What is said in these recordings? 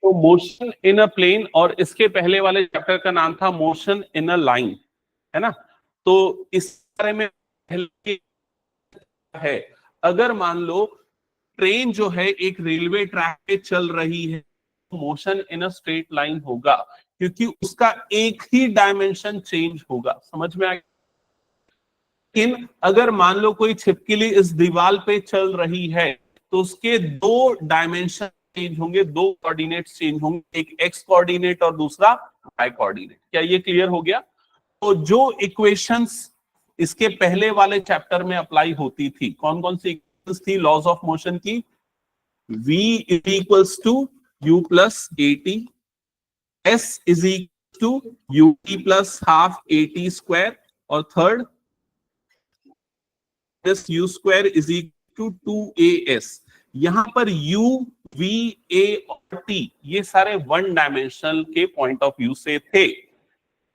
तो motion in a plane, और इसके पहले वाले चैप्टर का नाम था मोशन इन अ लाइन, है ना। तो इस बारे में है, अगर मान लो ट्रेन जो है एक रेलवे ट्रैक पे चल रही है, motion in a straight line होगा, क्योंकि उसका एक ही डायमेंशन चेंज होगा। समझ में आ गया? लेकिन अगर मान लो कोई छिपकली इस दीवार पे चल रही है, तो उसके दो डायमेंशन चेंज होंगे, दो कोऑर्डिनेट्स चेंज होंगे, एक एक्स कोऑर्डिनेट और दूसरा वाई कोऑर्डिनेट। क्या ये क्लियर हो गया? तो जो इक्वेशंस इसके पहले वाले चैप्टर में अप्लाई होती थी, कौन कौन सी इक्वेशंस थी लॉज ऑफ मोशन की? v is equals to u plus A T, s is equal to U T plus half A T square, और third this u square is equal to 2as। यहां पर u, v, a और t ये सारे one dimensional के point of view से थे।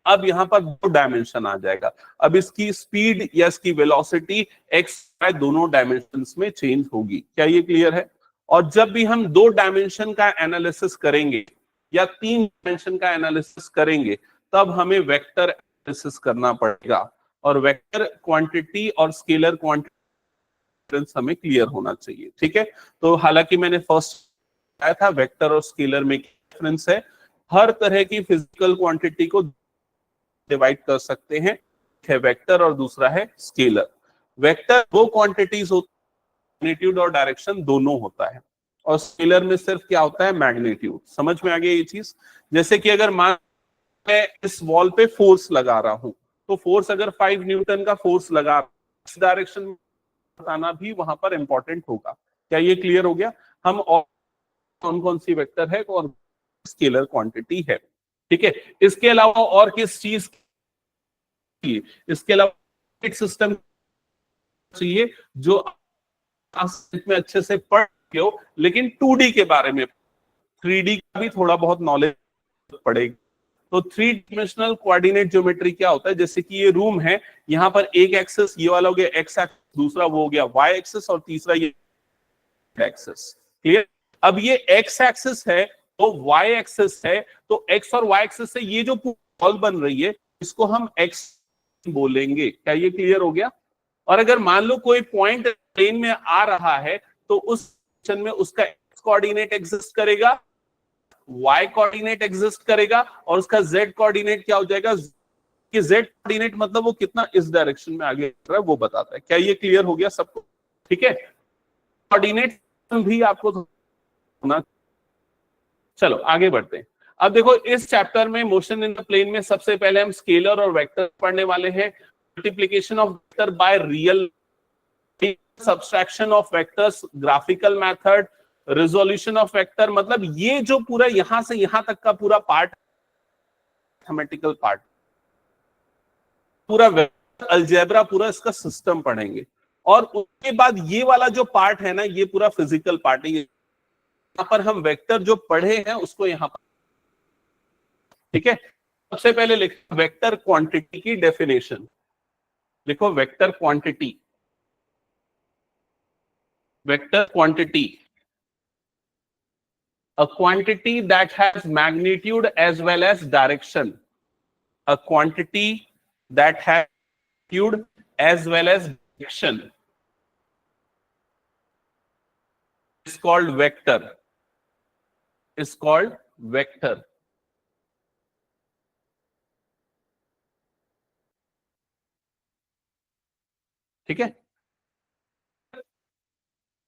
अब यहां पर दो डायमेंशन आ जाएगा। अब इसकी स्पीड या इसकी वेलोसिटी एक्स वाई दोनों डायमेंशंस में चेंज होगी। क्या ये क्लियर है? और जब भी हम दो डायमेंशन का एनालिसिस करेंगे या तीन डायमेंशन का एनालिसिस करेंगे, तब हमें वेक्टर एनालिसिस करना पड़ेगा, और वेक्टर क्वांटिटी और स्केलर क्वांटिटी हमें क्लियर होना चाहिए। ठीक है, तो हालांकि मैंने फर्स्ट बताया था वेक्टर और स्केलर में डिफरेंस है। हर तरह की फिजिकल क्वांटिटी को डिवाइड कर सकते हैं, है वेक्टर और दूसरा है स्केलर। वेक्टर वो क्वांटिटीज होती है, मैग्नीट्यूड और डायरेक्शन दोनों होता है, और स्केलर में सिर्फ क्या होता है? मैग्नीट्यूड। समझ में आ गया ये चीज? जैसे कि अगर मान मैं इस वॉल पे फोर्स लगा रहा हूं, तो फोर्स अगर 5 न्यूटन का फोर्स लगा, इस डायरेक्शन में बताना भी वहां पर इंपॉर्टेंट होगा। क्या ये क्लियर हो गया? हम और कौन कौन सी वेक्टर है और स्केलर क्वांटिटी है। ठीक है, इसके अलावा और किस चीज की, इसके अलावा एक सिस्टम चाहिए जो में अच्छे से पढ़ हो, लेकिन 2D के बारे में, 3D का भी थोड़ा बहुत नॉलेज पड़ेगा। तो 3 डायमेंशनल कोऑर्डिनेट ज्योमेट्री क्या होता है? जैसे कि ये रूम है, यहाँ पर एक एक्सेस ये वाला हो गया एक्स एक्सिस, दूसरा वो हो गया वाई एक्सिस, और तीसरा ये एक्सिस। क्लियर? अब ये एक्स एक्सिस है तो वाई एक्सिस है, तो एक्स और वाई एक्सिस से ये जो वॉल बन रही है, इसको हम एक्स बोलेंगे। क्या ये क्लियर हो गया? और अगर मान लो कोई पॉइंट प्लेन में आ रहा है, तो उस सेक्शन में उसका एक्स कोऑर्डिनेट एग्जिस्ट करेगा, वाई कोऑर्डिनेट एग्जिस्ट करेगा, और उसका जेड कोऑर्डिनेट क्या हो जाएगा? कि जेड कोऑर्डिनेट मतलब वो कितना इस डायरेक्शन में आगे बढ़ रहा है वो बताता है। क्या ये क्लियर हो गया सबको? ठीक है, कोऑर्डिनेट भी आपको होना। चलो आगे बढ़ते हैं। अब देखो इस चैप्टर में मोशन इन द प्लेन में सबसे पहले हम स्केलर और वेक्टर पढ़ने वाले हैं। Multiplication of vector by real, subtraction of vectors, graphical method, resolution of vector. मतलब ये जो पूरा यहां से यहां तक का पूरा पार्ट, मैथमेटिकल पार्ट, पूरा अलजेब्रा, पूरा इसका सिस्टम पढ़ेंगे। और उसके बाद ये वाला जो पार्ट है ना, ये पूरा फिजिकल पार्ट है। यहाँ पर हम वेक्टर जो पढ़े हैं उसको यहाँ पर, ठीक है। सबसे पहले लिखो वेक्टर क्वांटिटी की डेफिनेशन। लिखो vector quantity. Vector quantity, a quantity that has magnitude as well as direction. A quantity that has magnitude as well as direction is called vector. Is called vector. ठीक है,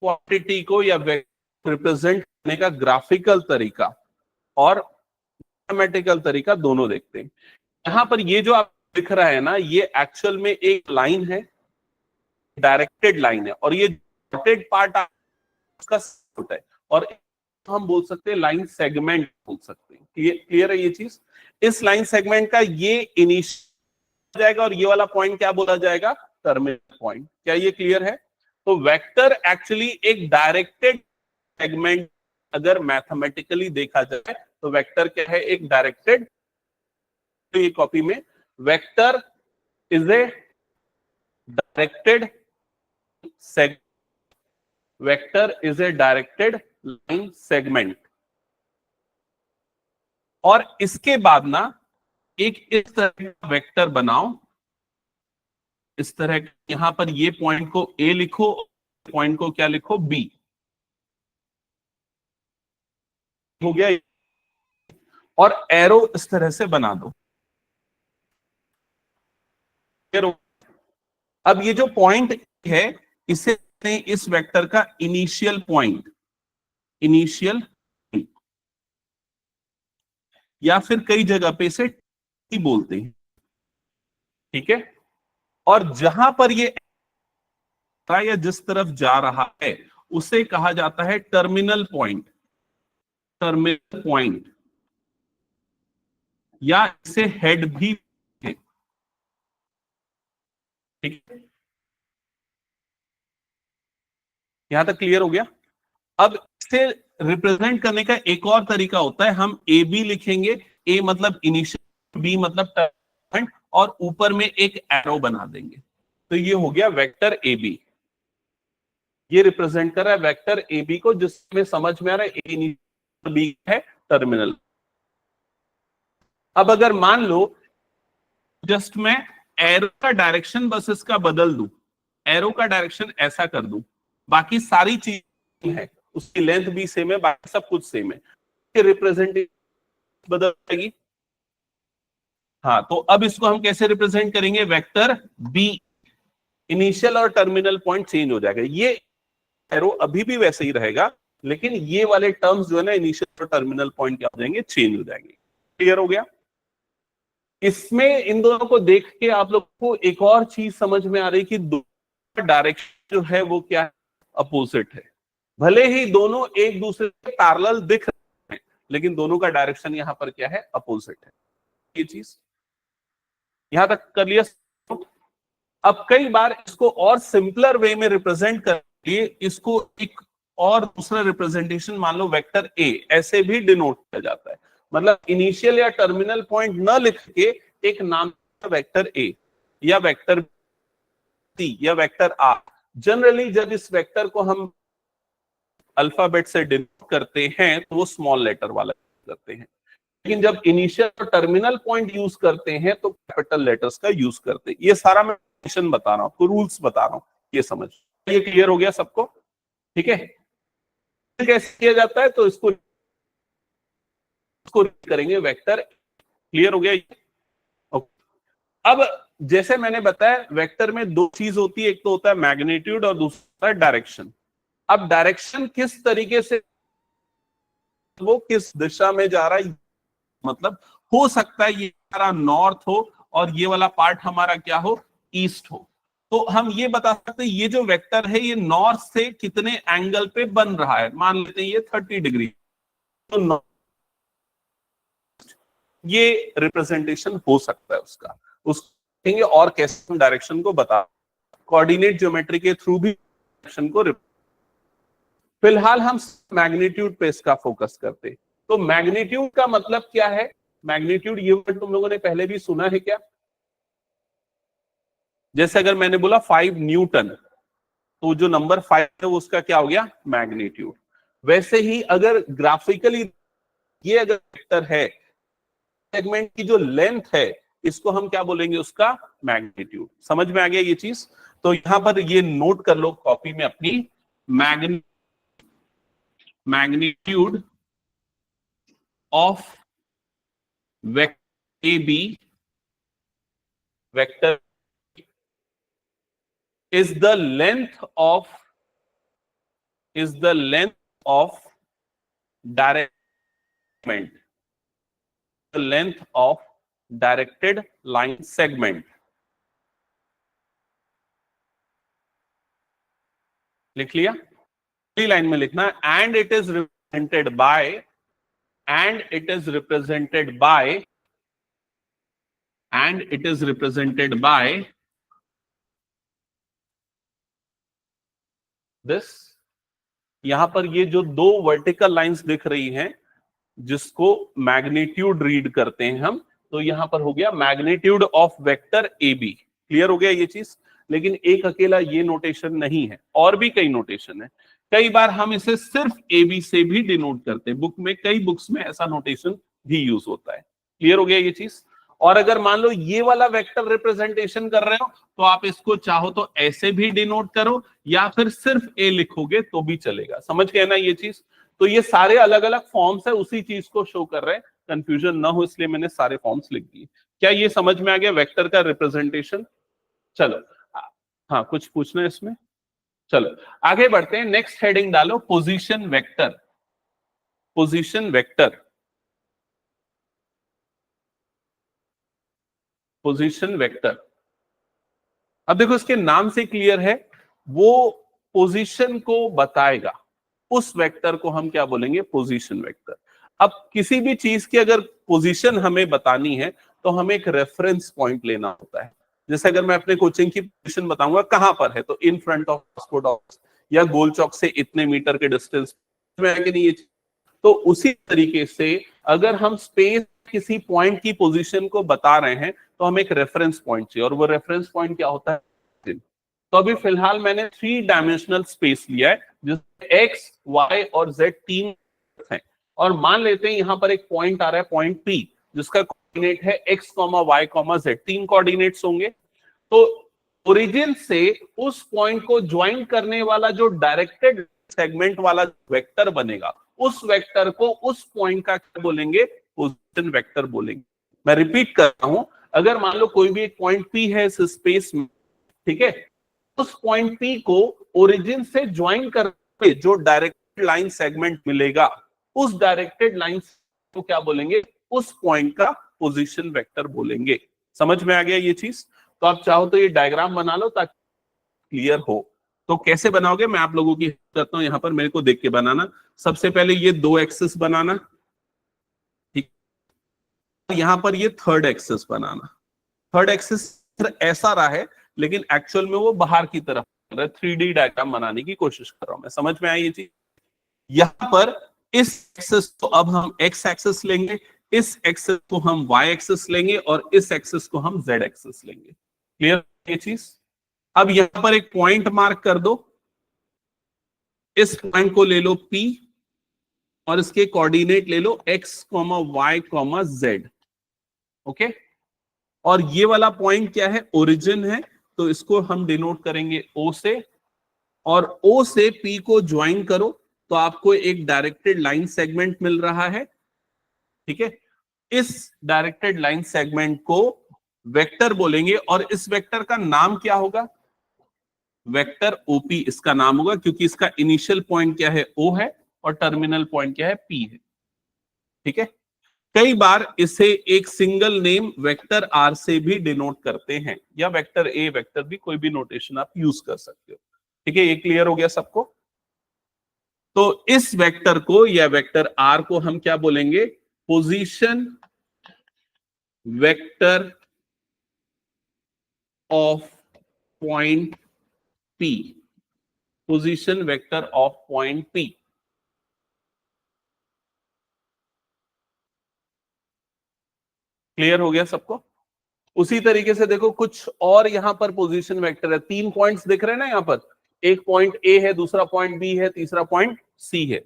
quantity को या represent करने का graphical तरीका और mathematical तरीका दोनों देखते हैं। यहां पर ये जो आप दिख रहा है ना, ये एक्चुअल में एक लाइन है, डायरेक्टेड लाइन है, और ये डॉटेड पार्ट उसका होता है, और हम बोल सकते हैं लाइन सेगमेंट बोल सकते हैं। क्लियर है ये चीज? इस लाइन सेगमेंट का ये इनिशियल जाएगा, और ये वाला पॉइंट क्या बोला जाएगा? Terminal point. क्या ये क्लियर है? तो वेक्टर एक्चुअली एक डायरेक्टेड सेगमेंट, अगर मैथमेटिकली देखा जाए तो वेक्टर क्या है? एक डायरेक्टेड। तो ये कॉपी में vector is a directed segment, vector is a directed line segment. और इसके बाद ना एक इस तरह का वेक्टर बनाओ, इस तरह का, यहां पर ये पॉइंट को ए लिखो, पॉइंट को क्या लिखो, बी। हो गया। और एरो इस तरह से बना दो। अब ये जो पॉइंट है इसे कहते हैं इस वेक्टर का इनिशियल पॉइंट, इनिशियल, या फिर कई जगह पे इसे टी बोलते हैं, ठीक है। और जहां पर ये या जिस तरफ जा रहा है उसे कहा जाता है टर्मिनल पॉइंट, टर्मिनल पॉइंट, या इसे हेड भी है, ठीक है। यहां तक क्लियर हो गया। अब इसे रिप्रेजेंट करने का एक और तरीका होता है, हम ए बी लिखेंगे, ए मतलब इनिशियल, बी मतलब टर्मिनल, और ऊपर में एक एरो बना देंगे, तो ये हो गया वेक्टर ए बी। ये रिप्रेजेंट कर रहा है वेक्टर ए बी को, जिसमें समझ में आ रहा है ए इनिशियल, बी है टर्मिनल। अब अगर मान लो जस्ट मैं एरो का डायरेक्शन बस इसका बदल दूं, एरो का डायरेक्शन ऐसा कर दूं, बाकी सारी चीज है, उसकी लेंथ भी सेम है, बाकी सब कुछ सेम है, रिप्रेजेंटेशन बदल जाएगी। हाँ, तो अब इसको हम कैसे रिप्रेजेंट करेंगे, वेक्टर बी, इनिशियल और टर्मिनल पॉइंट चेंज हो जाएगा। ये एरो अभी भी वैसे ही रहेगा, लेकिन ये वाले टर्म्स जो है ना, इनिशियल और टर्मिनल पॉइंट क्या हो जाएंगे, चेंज हो जाएंगे। क्लियर हो गया। इसमें इन दोनों को देख के आप लोग को एक और चीज समझ में आ रही कि दोनों डायरेक्शन जो है वो क्या है, अपोजिट है। भले ही दोनों एक दूसरे से पैरेलल दिख रहे हैं, लेकिन दोनों का डायरेक्शन यहां पर क्या है, अपोजिट है। ये चीज यहां तक कर लिया। अब कई बार इसको और सिंपलर वे में रिप्रेजेंट करके इसको एक और दूसरा रिप्रेजेंटेशन, मान लो वेक्टर ए, ऐसे भी डिनोट किया जाता है। मतलब इनिशियल या टर्मिनल पॉइंट न लिख के एक नाम वेक्टर ए या वेक्टर सी या वेक्टर आर। जनरली जब इस वेक्टर को हम अल्फाबेट से डिनोट करते हैं तो वो स्मॉल लेटर वाला करते हैं, लेकिन जब इनिशियल और टर्मिनल पॉइंट यूज करते हैं तो कैपिटल लेटर्स का यूज करते हैं। ये सारा मैं बता रहा हूं आपको, रूल्स बता रहा हूं, ये समझ। ये क्लियर हो गया सबको, ठीक है। कैसे किया जाता है, तो इसको करेंगे वेक्टर। क्लियर हो गया। अब जैसे मैंने बताया वेक्टर में दो चीज होती है, एक तो होता है मैग्नीट्यूड और दूसरा डायरेक्शन। अब डायरेक्शन किस तरीके से, वो किस दिशा में जा रहा है, मतलब हो सकता है ये हमारा नॉर्थ हो और ये वाला पार्ट हमारा क्या हो, ईस्ट हो। तो हम ये बता सकते हैं ये जो वेक्टर है ये नॉर्थ से कितने एंगल पे बन रहा है। मान लेते हैं ये 30 डिग्री, तो ये रिप्रेजेंटेशन हो सकता है उसका, उसको और कैसे डायरेक्शन को बता, कोऑर्डिनेट ज्योमेट्री के थ्रू भी डायरेक्शन को। फिलहाल हम मैग्नीट्यूड पे इसका फोकस करते। तो मैग्नीट्यूड का मतलब क्या है, मैग्नीट्यूड ये वर्ड तुम लोगों ने पहले भी सुना है क्या? जैसे अगर मैंने बोला 5 न्यूटन, तो जो नंबर 5 है वो उसका क्या हो गया, मैग्नीट्यूड। वैसे ही अगर ग्राफिकली ये अगर वेक्टर है, सेगमेंट की जो लेंथ है इसको हम क्या बोलेंगे, उसका मैग्नीट्यूड। समझ में आ गया ये चीज? तो यहां पर ये नोट कर लो कॉपी में अपनी, magnitude of vector A B, vector is the length of direct segment, the length of directed line segment। लिख लिया? पहली लाइन में लिखना है and it is represented by this। यहां पर ये जो दो वर्टिकल लाइंस दिख रही हैं जिसको मैग्नीट्यूड रीड करते हैं हम, तो यहां पर हो गया magnitude of vector A B. Clear हो गया ये चीज? लेकिन एक अकेला ये नोटेशन नहीं है, और भी कई नोटेशन है। कई बार हम इसे सिर्फ ए बी से भी डिनोट करते हैं, बुक में, कई बुक्स में ऐसा नोटेशन भी यूज होता है। क्लियर हो गया ये चीज। और अगर मान लो ये वाला वेक्टर रिप्रेजेंटेशन कर रहे हो तो आप इसको चाहो तो ऐसे भी डिनोट करो या फिर सिर्फ ए लिखोगे तो भी चलेगा। समझ गए ना ये चीज। तो ये सारे अलग अलग फॉर्म्स है, उसी चीज को शो कर रहे हैं, कंफ्यूजन ना हो इसलिए मैंने सारे फॉर्म्स लिख दिए। क्या ये समझ में आ गया वेक्टर का रिप्रेजेंटेशन? चलो हाँ, कुछ पूछना है इसमें? चलो आगे बढ़ते हैं। नेक्स्ट हेडिंग डालो position vector. Position vector, position vector. अब देखो इसके नाम से क्लियर है, वो पोजीशन को बताएगा, उस वेक्टर को हम क्या बोलेंगे? Position vector. अब किसी भी चीज की अगर पोजीशन हमें बतानी है तो हमें एक रेफरेंस पॉइंट लेना होता है। जैसे अगर मैं अपने कोचिंग की पोजीशन बताऊंगा कहां पर है, तो in front of Vasco da Gama या गोल चौक से इतने मीटर के डिस्टेंस में है कि नहीं ये। तो उसी तरीके से अगर हम स्पेस किसी पॉइंट की पोजीशन को बता रहे हैं तो हमें एक रेफरेंस पॉइंट चाहिए, और वो रेफरेंस पॉइंट क्या होता है? तो अभी फिलहाल मैंने 3 डायमेंशनल स्पेस लिया है जिसमें एक्स, वाई और जेड 3 है, और मान लेते हैं यहां पर एक पॉइंट आ रहा है, पॉइंट पी, जिसका कोऑर्डिनेट है एक्स, वाई, जेड, 3 कोऑर्डिनेट्स होंगे। तो ओरिजिन से उस पॉइंट को ज्वाइन करने वाला जो डायरेक्टेड सेगमेंट वाला वेक्टर बनेगा, उस वेक्टर को उस पॉइंट का क्या बोलेंगे? पोजीशन वेक्टर बोलेंगे। मैं रिपीट कर रहा हूं, अगर मान लो कोई भी एक पॉइंट पी है इस स्पेस में, ठीक है, उस पॉइंट पी को ओरिजिन से ज्वाइन करके जो डायरेक्टेड लाइन सेगमेंट मिलेगा, उस डायरेक्टेड लाइन को क्या बोलेंगे? उस पॉइंट का पोजीशन वेक्टर बोलेंगे। समझ में आ गया ये चीज? तो आप चाहो तो ये डायग्राम बना लो ताकि क्लियर हो। तो कैसे बनाओगे मैं आप लोगों की हेल्प करता हूं, यहां पर मेरे को देख के बनाना। सबसे पहले ये 2 एक्सिस बनाना, ठीक, यहां पर ये 3rd एक्सिस बनाना। 3rd एक्सिस ऐसा रहा है लेकिन एक्चुअल में वो बाहर की तरफ 3D डायग्राम बनाने की कोशिश कर रहा हूं मैं। समझ में आई ये चीज? यहां पर इस एक्सिस को अब हम एक्स एक्सिस लेंगे, इस एक्सिस को हम वाई एक्सिस लेंगे और इस एक्सिस को हम जेड एक्सिस लेंगे। क्लियर ये चीज? अब यहां पर एक पॉइंट मार्क कर दो, इस पॉइंट को ले लो P और इसके कोऑर्डिनेट ले लो x, y, z। ओके, और ये वाला पॉइंट क्या है? ओरिजिन है, तो इसको हम डिनोट करेंगे O से, और O से P को ज्वाइन करो तो आपको एक डायरेक्टेड लाइन सेगमेंट मिल रहा है। ठीक है, इस डायरेक्टेड लाइन सेगमेंट को वेक्टर बोलेंगे, और इस वेक्टर का नाम क्या होगा? वेक्टर OP इसका नाम होगा, क्योंकि इसका इनिशियल पॉइंट क्या है? O है, और टर्मिनल पॉइंट क्या है? P है। ठीक है, कई बार इसे एक सिंगल नेम वेक्टर R से भी डिनोट करते हैं, या वेक्टर A, वेक्टर B, कोई भी नोटेशन आप यूज कर सकते हो। ठीक है, ये क्लियर हो गया सबको? तो इस वेक्टर को या वेक्टर R को हम क्या बोलेंगे? Position vector of point P। Position vector of point P। Clear हो गया सबको? उसी तरीके से देखो कुछ और यहां पर पोजीशन वेक्टर है। 3 पॉइंट्स दिख रहे हैं ना यहां पर, एक पॉइंट A है, दूसरा पॉइंट B है, तीसरा पॉइंट C है।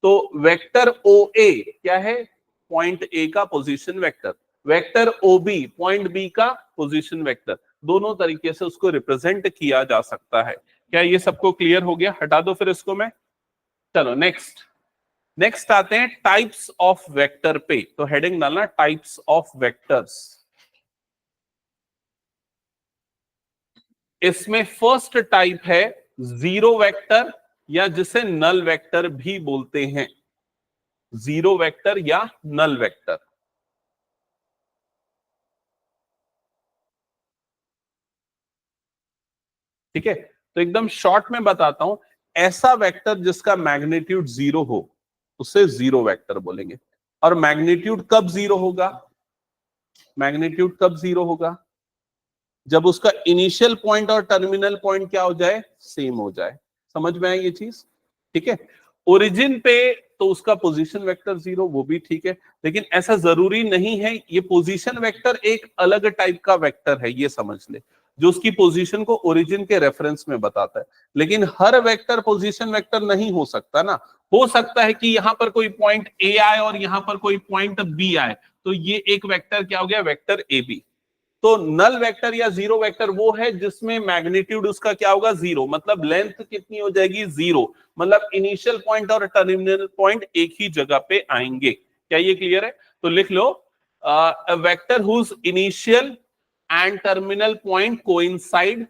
तो वेक्टर OA क्या है? पॉइंट A का position vector. Vector OB point B का पोजीशन वेक्टर। दोनों तरीके से उसको रिप्रेजेंट किया जा सकता है। क्या ये सबको क्लियर हो गया? हटा दो फिर इसको मैं। चलो नेक्स्ट आते हैं टाइप्स ऑफ वेक्टर पे। तो हेडिंग डालना टाइप्स ऑफ वेक्टर्स। इसमें फर्स्ट टाइप है जीरो वेक्टर, या जिसे नल वेक्टर भी बोलते हैं। जीरो वेक्टर या नल वेक्टर। ठीक है, तो एकदम शॉर्ट में बताता हूं, ऐसा वेक्टर जिसका मैग्नीट्यूड 0 हो उसे जीरो वेक्टर बोलेंगे। और मैग्नीट्यूड कब 0 होगा? मैग्नीट्यूड कब 0 होगा? जब उसका इनिशियल पॉइंट और टर्मिनल पॉइंट क्या हो जाए? सेम हो जाए। समझ में आई ये चीज? ठीक है, ओरिजिन पे तो उसका पोजीशन वेक्टर 0, वो भी ठीक है, लेकिन ऐसा जरूरी नहीं है। ये पोजीशन वेक्टर एक अलग टाइप का वेक्टर है, ये समझ ले, जो उसकी पोजीशन को ओरिजिन के रेफरेंस में बताता है। लेकिन हर वेक्टर पोजीशन वेक्टर नहीं हो सकता ना, हो सकता है कि यहां पर कोई पॉइंट ए आए और यहां पर कोई पॉइंट बी आए, तो ये एक वेक्टर क्या हो गया, वेक्टर ए बी। तो नल वेक्टर या जीरो वेक्टर वो है जिसमें मैग्नीट्यूड उसका क्या होगा, जीरो, मतलब लेंथ कितनी हो जाएगी, जीरो, मतलब इनिशियल पॉइंट और टर्मिनल पॉइंट एक ही जगह पे आएंगे। क्या ये क्लियर है? तो लिख लो, vector whose initial and terminal point coincide,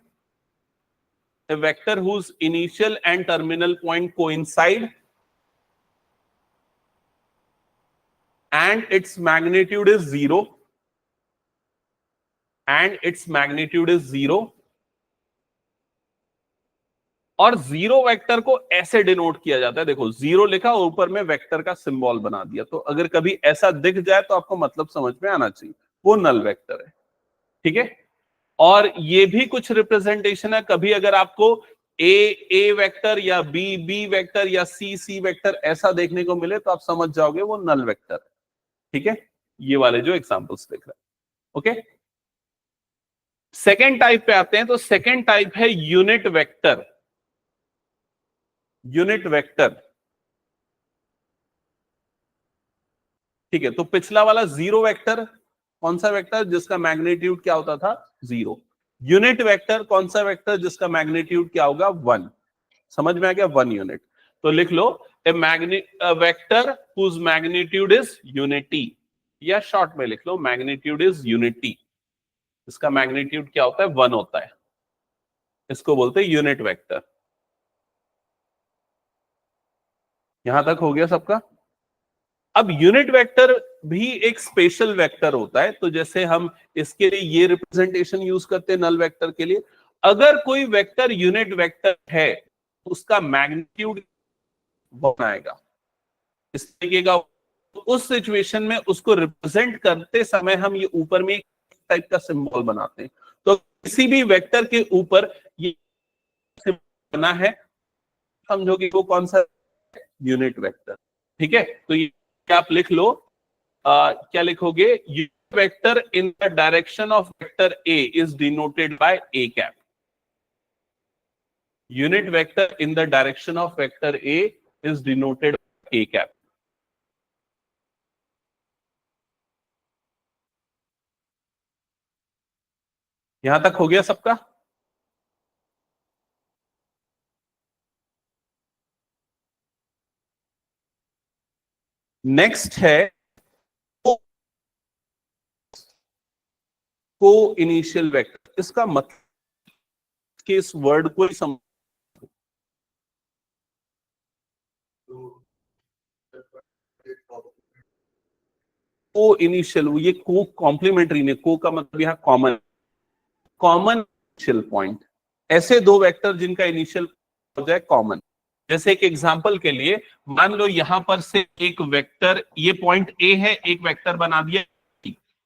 a vector whose initial and terminal point coincide and its magnitude is zero, and its magnitude is zero। और जीरो वेक्टर को ऐसे डिनोट किया जाता है, देखो जीरो लिखा और ऊपर में वेक्टर का सिंबल बना दिया, तो अगर कभी ऐसा दिख जाए तो आपको मतलब समझ में आना चाहिए, वो नल वेक्टर है। ठीक है, और ये भी कुछ रिप्रेजेंटेशन है, कभी अगर आपको ए वेक्टर या बी वेक्टर या सी वेक्टर ऐसा देखने को मिले तो आप समझ जाओगे वो नल वेक्टर है। ठीक है, ये वाले जो एग्जांपल्स देख रहे हैं। ओके, सेकेंड टाइप पे आते हैं, तो सेकेंड टाइप है यूनिट वेक्टर। यूनिट वेक्टर, ठीक है, तो पिछला वाला जीरो वेक्टर, कौन सा वेक्टर जिसका मैग्नीट्यूड क्या होता था, जीरो। यूनिट वेक्टर कौन सा वेक्टर जिसका मैग्नीट्यूड क्या होगा, वन। समझ में आ गया, वन यूनिट। तो लिख लो, a vector whose magnitude is unity, या शॉर्ट में लिख लो मैग्नीट्यूड इज यूनिटी, इसका मैग्नीट्यूड क्या होता है, वन होता है, इसको बोलते हैं यूनिट वेक्टर। यहां तक हो गया सबका? अब यूनिट वेक्टर भी एक स्पेशल वेक्टर होता है, तो जैसे हम इसके लिए ये रिप्रेजेंटेशन यूज करते हैं नल वेक्टर के लिए। अगर कोई वेक्टर यूनिट वेक्टर है, उसका मैग्नीट्यूड बनाएगा इस तरीके का, उस सिचुएशन में उसको रिप्रेजेंट करते समय हम ये ऊपर में एक टाइप का सिंबल बनाते हैं। तो किसी भी वेक्टर के ऊपर ये सिंबल बना है, समझोगे वो कौन सा, यूनिट वेक्टर। ठीक है, तो ये आप लिख लो, क्या लिखोगे, unit vector in the direction of vector A is denoted by A cap. Unit vector in the direction of vector A is denoted by A cap. यहां तक हो गया सबका? नेक्स्ट है को इनिशियल वेक्टर। इसका मतलब कि इस वर्ड को ही समझ, को इनिशियल, ये को कॉम्प्लीमेंट्री ने, को का मतलब यहां कॉमन, कॉमन इनिशियल पॉइंट। ऐसे दो वेक्टर जिनका इनिशियल हो जाए कॉमन। जैसे एक एग्जांपल के लिए, मान लो यहां पर से एक वेक्टर, ये पॉइंट ए है, एक वेक्टर बना दिया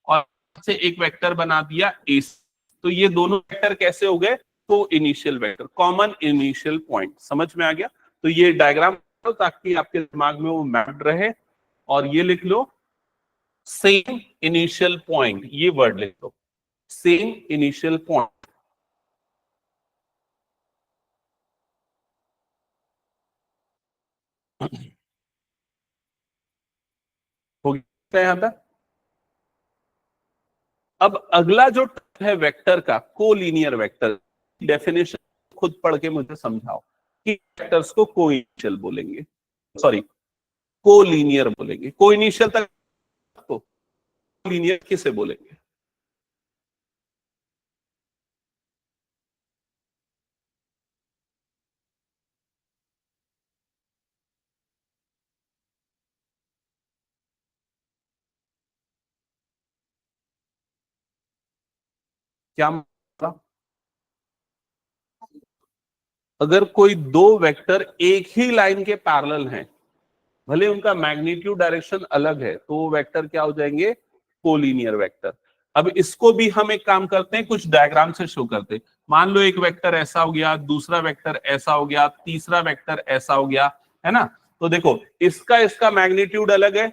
और से एक वेक्टर बना दिया ए, तो ये दोनों वेक्टर कैसे हो गए, तो initial vector, common initial point. समझ में आ गया? तो ये डायग्राम ताकि आपके दिमाग में वो मैप्ड रहे। और ये लिख लो, सेम इनिशियल पॉइंट, ये वर्ड लिख लो, सेम इनिशियल पॉइंट। हो गया यहां तक? अब अगला जो है वेक्टर का, कोलिनियर वेक्टर, डेफिनेशन खुद पढ़ के मुझे समझाओ कि वेक्टर्स को कोइनिशियल बोलेंगे, सॉरी कोलिनियर बोलेंगे। कोइनिशियल तक तो लीनियर किसे बोलेंगे? क्या मतलब? अगर कोई दो वेक्टर एक ही लाइन के पैरेलल हैं, भले उनका मैग्नीट्यूड डायरेक्शन अलग है, तो वो वेक्टर क्या हो जाएंगे? Collinear vector. अब इसको भी हम एक काम करते हैं, कुछ डायग्राम से शो करते हैं। मान लो एक वेक्टर ऐसा हो गया, दूसरा वेक्टर ऐसा हो गया, तीसरा वेक्टर ऐसा हो गया, है ना? तो देखो, इसका इसका मैग्नीट्यूड अलग है,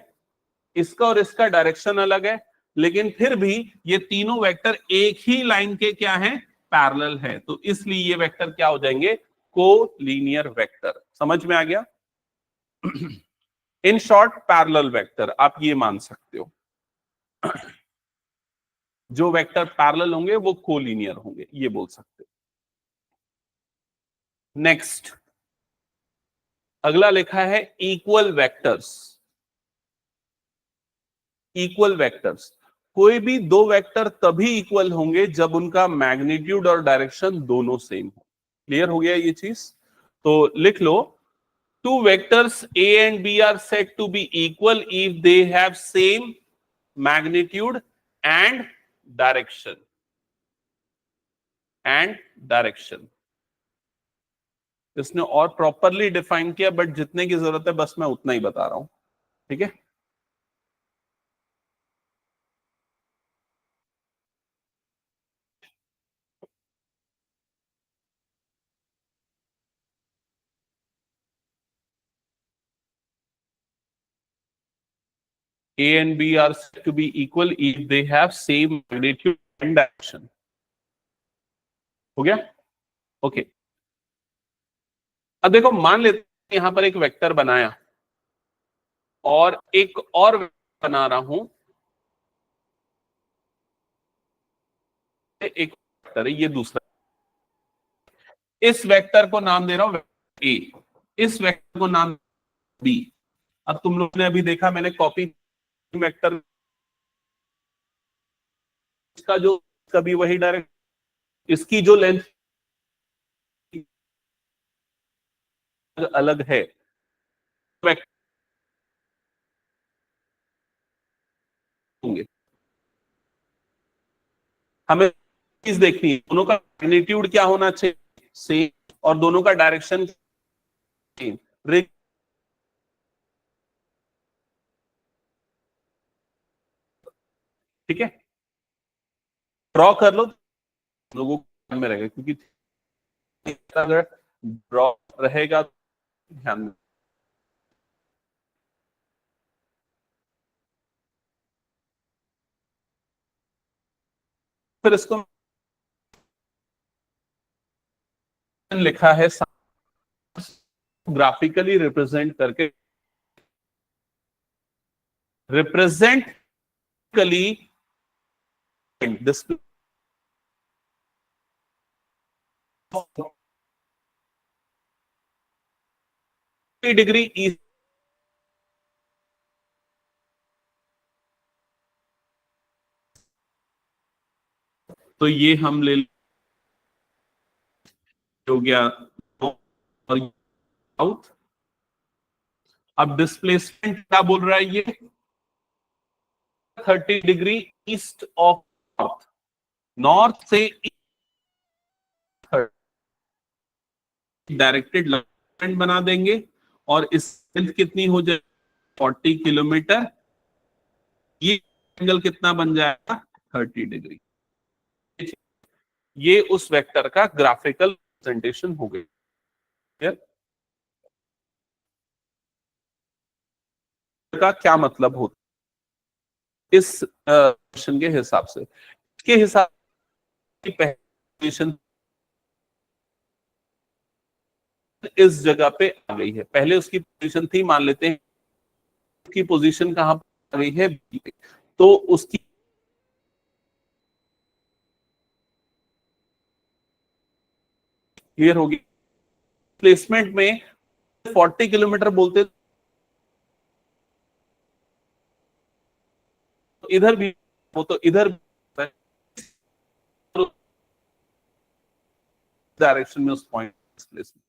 इसका और इसका डायरेक्शन अलग है, लेकिन फिर भी ये तीनों वेक्टर एक ही लाइन के क्या हैं? पैरेलल है, तो इसलिए ये वेक्टर क्या हो जाएंगे? Collinear vector. समझ में आ गया? इन शॉर्ट पैरेलल वेक्टर आप ये मान सकते हो, जो वेक्टर पैरेलल होंगे वो कोलिनियर होंगे, ये बोल सकते हो। नेक्स्ट अगला लिखा है इक्वल वेक्टर्स। इक्वल वेक्टर्स, कोई भी दो वेक्टर तभी इक्वल होंगे जब उनका मैग्नीट्यूड और डायरेक्शन दोनों सेम हो। क्लियर हो गया ये चीज? तो लिख लो, two vectors A and B are said to be equal if they have same magnitude and direction. इसने और प्रॉपरली डिफाइन किया, बट जितने की जरूरत है बस मैं उतना ही बता रहा हूं, ठीक है? A and B are said to be equal if they have same magnitude and direction. हो गया? ओके। अब देखो, मान लेते हैं यहां पर एक वेक्टर बनाया और एक और बना रहा हूं, एक वेक्टर है, ये दूसरा। इस वेक्टर को नाम दे रहा हूं ए, इस वेक्टर को नाम बी। अब तुम लोगों ने अभी देखा, मैंने कॉपी वेक्टर का जो कभी वही डायरेक्ट, इसकी जो लेंथ अलग है, होंगे। हमें चीज देखनी है, दोनों का मैग्नीट्यूड क्या होना चाहिए, सेम, और दोनों का डायरेक्शन सेम। ठीक है, ड्रॉ कर लो, लोगों को में रहेगा, क्योंकि अगर ड्रॉ रहेगा ध्यान में। फिर इसको लिखा है ग्राफिकली रिप्रेजेंट करके, रिप्रेजेंटली डिस्प्ले डिग्री ईस्ट, तो ये हम ले हो गया और साउथ। अब डिस्प्लेसमेंट क्या बोल रहा है ये, 30 degree east of north, north से डायरेक्टेड लाइन बना देंगे, और इस लेंथ कितनी हो जाए, 40 किलोमीटर। ये एंगल कितना बन जाएगा, 30 डिग्री। ये उस वेक्टर का ग्राफिकल रिप्रेजेंटेशन हो गई। का क्या मतलब होता इस क्वेश्चन के हिसाब से, इसके हिसाब से पहली इस जगह पे आ गई है। पहले उसकी पोजीशन थी, मान लेते हैं उसकी पोजीशन कहां पर आ गई है, बी पे, तो उसकी क्लियर होगी। प्लेसमेंट में 40 किलोमीटर बोलते, तो इधर भी, वो तो इधर डायरेक्शन में उस पॉइंट प्लेसमेंट।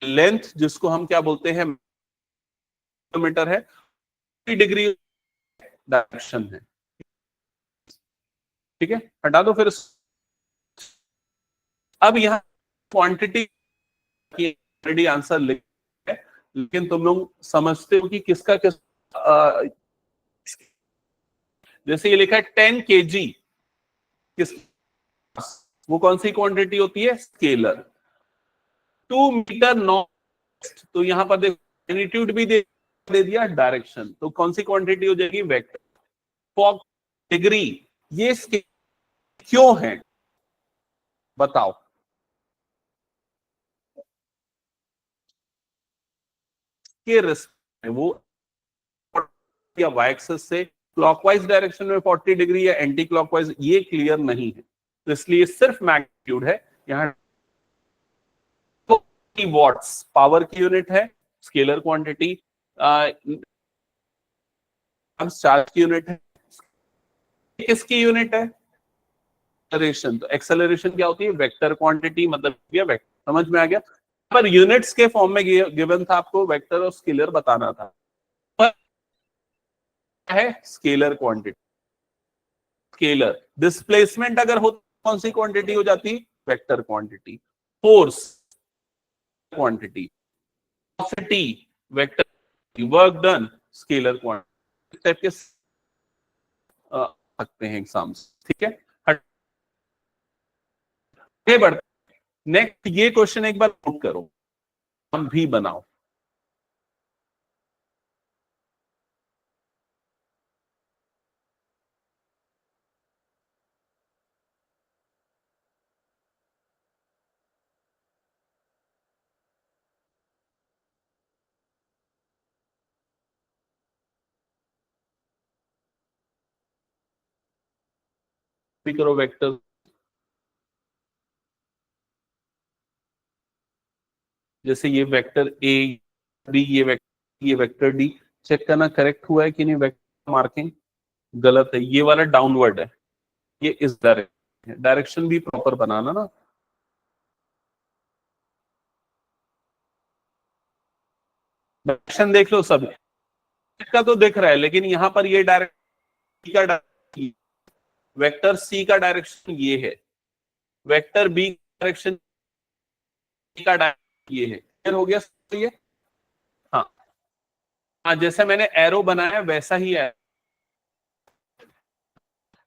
लेंथ जिसको हम क्या बोलते हैं, किलोमीटर है, 30 डिग्री डायरेक्शन है। ठीक है, हटा दो फिर। अब यहां क्वांटिटी की ऑलरेडी आंसर लिख है, लेकिन तुम लोग समझते हो कि किसका किस, जैसे ये लिखा है 10 kg, किस, वो कौन सी क्वांटिटी होती है, स्केलर। 2 मीटर नॉर्थ, तो यहां पर देखो मैग्नीट्यूड भी दे दिया, डायरेक्शन, तो कौन सी क्वांटिटी हो जाएगी, वेक्टर। फॉर डिग्री, ये स्केल क्यों है, बताओ। के रिस्पेक्ट में वो या वाई एक्सिस से क्लॉकवाइज डायरेक्शन में 40 डिग्री या एंटी क्लॉकवाइज, ये क्लियर नहीं है, तो इसलिए सिर्फ मैग्नीट्यूड है। यहाँ वॉट्स पावर की यूनिट है, स्केलर क्वांटिटी, चार्ज की यूनिट है, किसकी यूनिट है? एक्सेलरेशन। तो एक्सेलरेशन क्या होती है? वेक्टर क्वांटिटी, मतलब ये वेक्टर, समझ में आ गया? पर यूनिट्स के फॉर्म में गिवन था, आपको वेक्टर और स्केलर बताना था। पर है स्केलर क्वांटिटी, स्केलर डिस्प्लेसमेंट अगर हो तो कौन सी क्वांटिटी हो जाती? Vector quantity. Force quantity, velocity vector, work done scalar quantity. Type के सकते हैं एग्जाम्स, ठीक है। आगे बढ़ते, नेक्स्ट ये क्वेश्चन एक बार नोट करो, हम भी बनाओ। भी करो वेक्टर, जैसे ये वेक्टर ए डी, ये वेक्टर डी, चेक करना करेक्ट हुआ है कि नहीं। वेक्टर मार्किंग गलत है, ये वाला डाउनवर्ड है, ये इस डायरेक्शन है, डायरेक्शन भी प्रॉपर बनाना ना। डायरेक्शन देख लो सब का तो दिख रहा है, लेकिन यहाँ पर ये डायरेक्शन, वेक्टर सी का डायरेक्शन ये है, वेक्टर बी डायरेक्शन का डायरेक्शन ये है। क्लियर हो गया ये? हाँ हाँ, जैसे मैंने एरो बनाया वैसा ही है।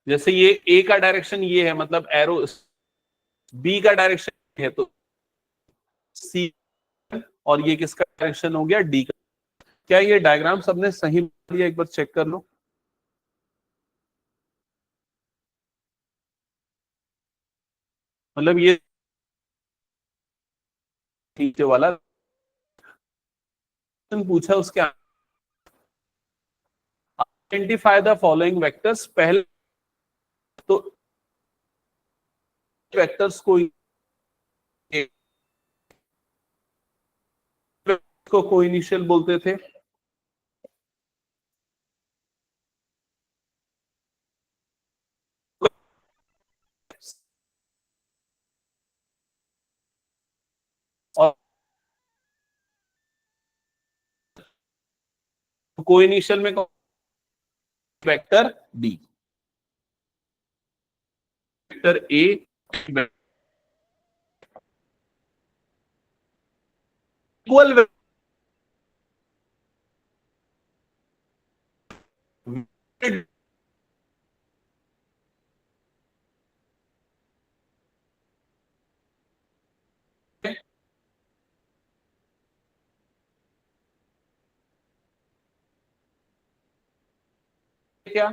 जैसे ये ए का डायरेक्शन ये है, मतलब एरो, बी का डायरेक्शन है तो सी, और ये किसका डायरेक्शन हो गया? डी का। क्या ये डायग्राम सबने सही लिया? एक बार चेक कर लो। मतलब ये नीचे वाला पूछा, उसके आइडेंटिफाई द फॉलोइंग वेक्टर्स, पहले तो वेक्टर्स को कोइनिशियल बोलते थे। और कोइनिशियल में vector D, vector A, equal क्या